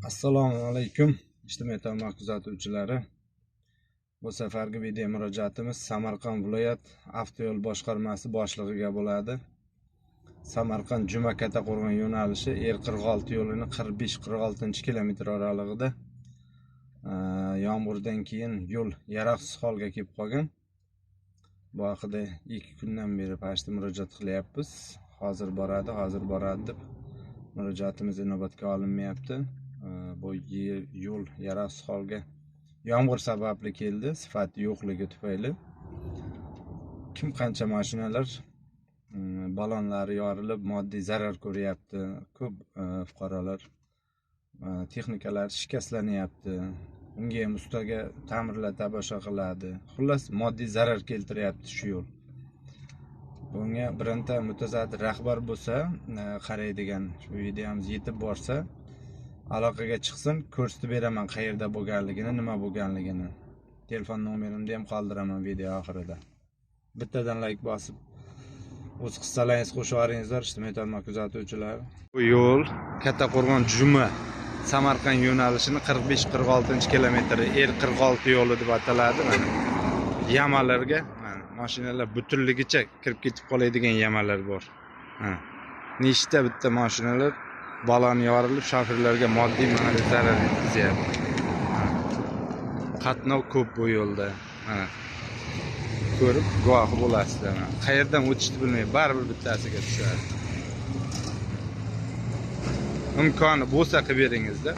Assalomu alaykum ijtimoiy tarmoq kuzatuvchilari. Bu safargi video murojaatimiz Samarqand viloyat avtoyo'l boshqarmasi boshlig'iga bo'ladi. Samarqand Juma Kattaqo'rg'on yo'nalishi R46 yo'lini 45-46 kilometr oralig'ida yomg'irdan keyin yo'l yaroqsiz holga kelib qolgan. Bu haqida 2 kundan beri pashta murojaat qilyapmiz. Hozir boradi deb murojaatimiz inobatga olinmayapti. Bu yo'l yaroqsiz holga yomg'ir sababli keldi, sifat yo'qligi tufayli. Kim qancha mashinalar balonlari yorilib moddiy zarar ko'ryapti. Ko'p fuqarolar texnikalar shikastlanyapti. Unga ham ustaga ta'mirlab boshqa qiladi. Xullas moddiy zarar keltiryapti shu yo'l. Bunga bironta mutasaddi rahbar bo'lsa, qaraydigan shu videomiz yetib borsa, aloqaga chiqsin, ko'rsatib beraman qayerda bo'lganligini, nima bo'lganligini. Telefon nomerimni ham qoldiraman video oxirida. Bittadan like bosib, o'z qissalaringizni qo'shib yuboringizlar, ijtimoiy tarmoq kuzatuvchilari. Bu yo'l Kattaqo'rg'on Juma Samarqand yo'nalishini 45-46 kilometri R46 yo'li deb ataladi. Mana yamalarga, mana mashinalar butunligicha kirib ketib qoladigan yamalar bor. Nechta bitta mashinalar balon yorilib, shofirlarga moddiy ma'naviy zarar yetkazyapti. Qatnov ko'p bu yo'lda. Mana ko'rib guvohi bo'lasizlar. Qayerdan o'tishni bilmay, baribir bittasiga tushadi. Imkoni bo'lsa qilib beringizda.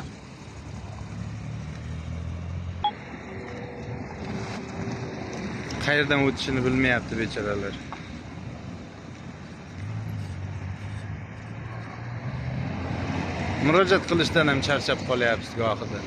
Qayerdan o'tishini bilmayapti bechoralar. Murojaat qilishdan ham charchab qolyapsiz gohida.